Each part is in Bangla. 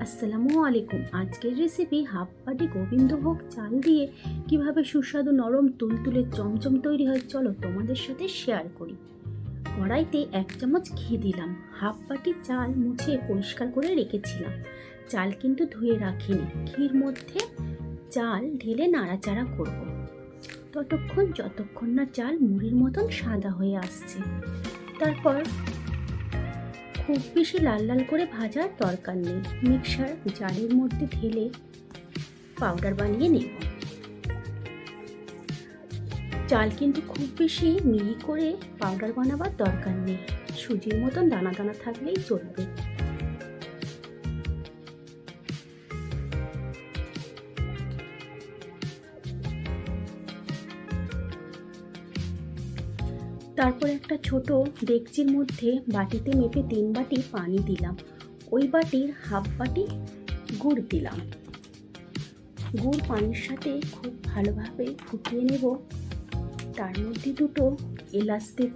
আসসালামু আলাইকুম। আজকের রেসিপি হাফ বাটি গোবিন্দভোগ চাল দিয়ে কিভাবে সুস্বাদু নরম তুলতুলে চমচম তৈরি হয় চলো তোমাদের সাথে শেয়ার করি। কড়াইতে 1 চামচ ঘি দিলাম। হাফ বাটি চাল মুছে পরিষ্কার করে রেখেছিলাম। চাল কিন্তু ধুয়ে রাখিনি। ঘির মধ্যে চাল ঢেলে নাড়াচাড়া করব ততক্ষণ যতক্ষণ না চাল মুড়ির মতন সাদা হয়ে আসছে। তারপর খুব বেশি লাল লাল করে ভাজার দরকার নেই। মিক্সার জারের মধ্যে ঢেলে পাউডার বানিয়ে নেব। চাল কিন্তু খুব বেশি মিহি করে পাউডার বানাবার দরকার নেই, সুজির মতন দানা দানা থাকলেই চলবে। তারপর একটা ছোট ডেকচির মধ্যে বাটিতে মেপে 3 বাটি পানি দিলাম। ওই বাটির হাফ বাটি গুড় দিলাম। গুড় পানির সাথে খুব ভালোভাবে ফুটিয়ে নেব। তার মধ্যে 2টো এলাচ দেব।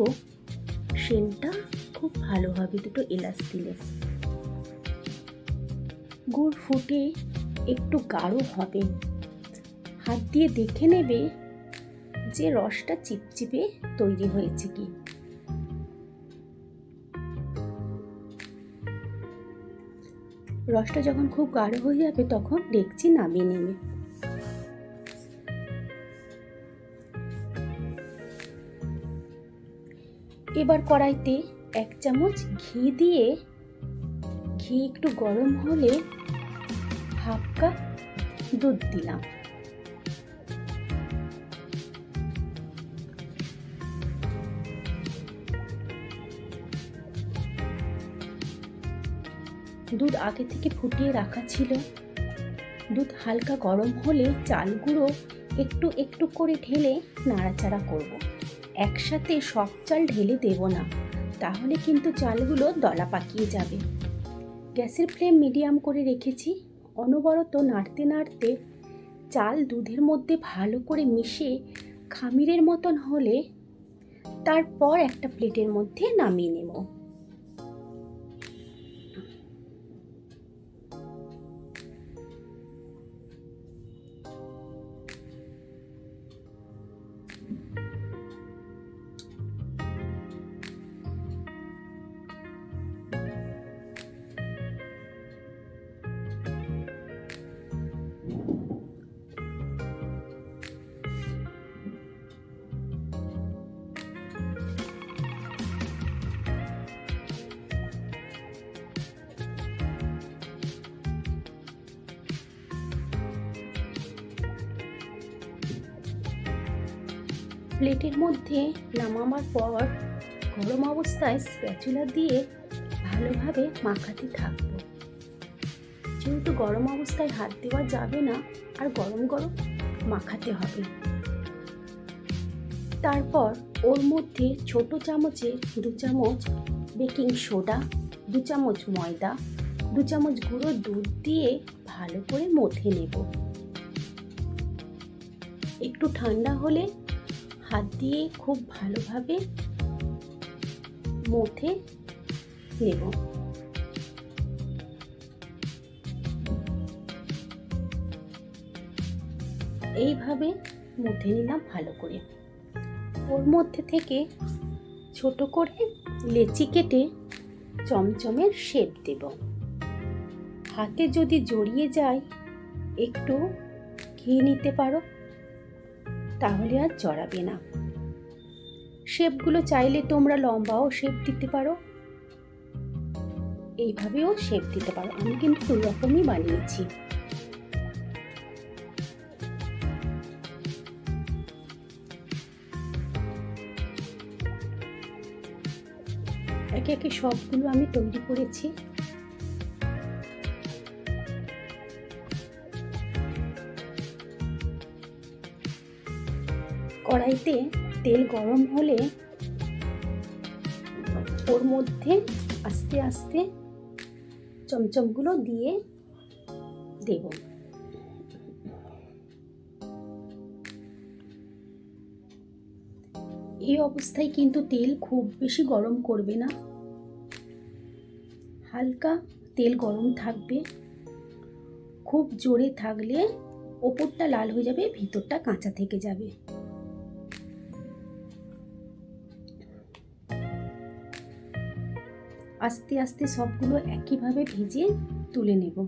সেন্টটা খুব ভালো হবে 2টো এলাচ দিলে। গুড় ফুটে একটু গাঢ় হবে। হাত দিয়ে দেখে নেবে যে রসটা চিপচিপে তৈরি হয়েছে কি। রসটা যখন খুব গাঢ় হয়ে যাবে তখন ডেকচি নামিয়ে নেবে। এবার কড়াইতে 1 চামচ ঘি দিয়ে ঘি একটু গরম হলে হাফ কাপ দুধ দিলাম। দুধ আগে থেকে ফুটিয়ে রাখা ছিল। দুধ হালকা গরম হলে চাল গুঁড়ো একটু একটু করে ঢেলে নাড়াচাড়া করব। একসাথে সব চাল ঢেলে দেব না, তাহলে কিন্তু চালগুলো দলা পাকিয়ে যাবে। গ্যাসের ফ্লেম মিডিয়াম করে রেখেছি। অনবরত নাড়তে নাড়তে চাল দুধের মধ্যে ভালো করে মিশে খামিরের মতন হলে তারপর একটা প্লেটের মধ্যে নামিয়ে নেব। প্লেটের মধ্যে নামাবার পর গরম অবস্থায় স্প্যাচুলা দিয়ে ভালোভাবে মাখাতে থাকবো। যেহেতু গরম অবস্থায় হাত দেওয়া যাবে না, আর গরম গরম মাখাতে হবে। তারপর ওর মধ্যে ছোট চামচে 2 চামচ বেকিং সোডা, 2 চামচ ময়দা, 2 চামচ গুঁড়ো দুধ দিয়ে ভালো করে মথে নেব। একটু ঠান্ডা হলে হাত দিয়ে খুব ভালোভাবে মথে নেব। এইভাবে মথে নিলাম ভালো করে। ওর মধ্যে থেকে ছোট করে লেচি কেটে চমচমের শেপ দেব। হাতে যদি জড়িয়ে যায় একটু ঘি নিতে পারো, তাহলে আর জড়াবে না। শেপগুলো চাইলে তোমরা লম্বাও শেপ দিতে পারো, এইভাবেও শেপ দিতে পারো। আমি কিন্তু 2 রকমই বানিয়েছি। একে একে সবগুলো আমি তৈরি করেছি। কড়াইতে তেল গরম হলে ওর মধ্যে আস্তে আস্তে চমচমগুলো দিয়ে দেব। এই অবস্থায় কিন্তু তেল খুব বেশি গরম করবে না, হালকা তেল গরম থাকবে। খুব জোরে থাকলে ওপরটা লাল হয়ে যাবে, ভিতরটা কাঁচা থেকে যাবে। আস্তে আস্তে সবগুলো একইভাবে ভেজে তুলে নেব।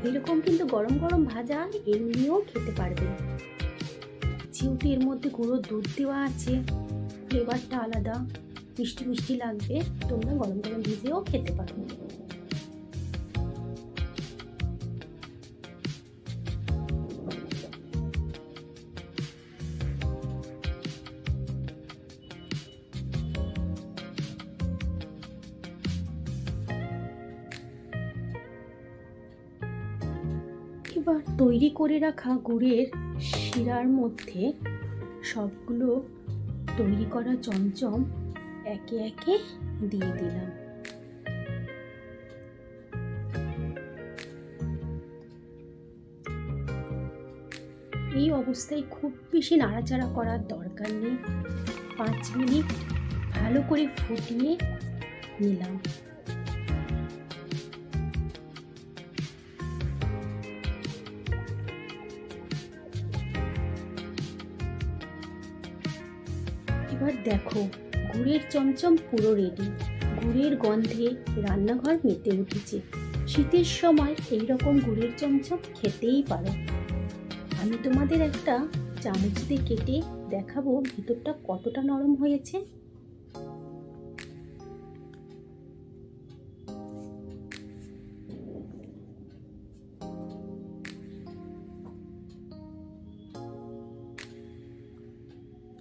এরকম কিন্তু গরম গরম ভাজা এমনিও খেতে পারবে, যেহেতু এর মধ্যে গুঁড়ো দুধ দেওয়া আছে, ফ্লেভারটা আলাদা, মিষ্টি মিষ্টি লাগবে। তোমরা গরম গরম ভেজেও খেতে পারো। এবার তৈরি করে রাখা গুড়ের শিরার মধ্যে সবগুলো তৈরি করা চমচম একে একে দিয়ে দিলাম। এই অবস্থায় খুব বেশি নাড়াচাড়া করার দরকার নেই, 5 মিনিট ভালো করে ফুটিয়ে নিলাম। এবার দেখো গুড়ের চমচম পুরো রেডি। গুড়ের গন্ধে রান্নাঘর মেতে উঠেছে। শীতের সময় এই রকম গুড়ের চমচম খেতেই পারো। আমি তোমাদের একটা চামচ দিয়ে কেটে দেখাবো ভিতরটা কতটা নরম হয়েছে।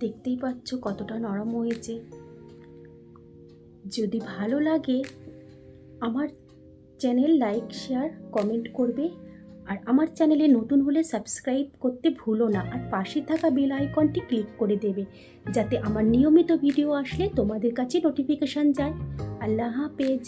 দেখতেই পাচ্ছ কতটা নরম হয়েছে। যদি ভালো লাগে আমার চ্যানেল লাইক শেয়ার কমেন্ট করবে, আর আমার চ্যানেলে নতুন হলে সাবস্ক্রাইব করতে ভুলো না, আর পাশে থাকা বেল আইকনটি ক্লিক করে দেবে, যাতে আমার নিয়মিত ভিডিও আসলে তোমাদের কাছে নোটিফিকেশান যায়। আল্লাহ হাফেজ।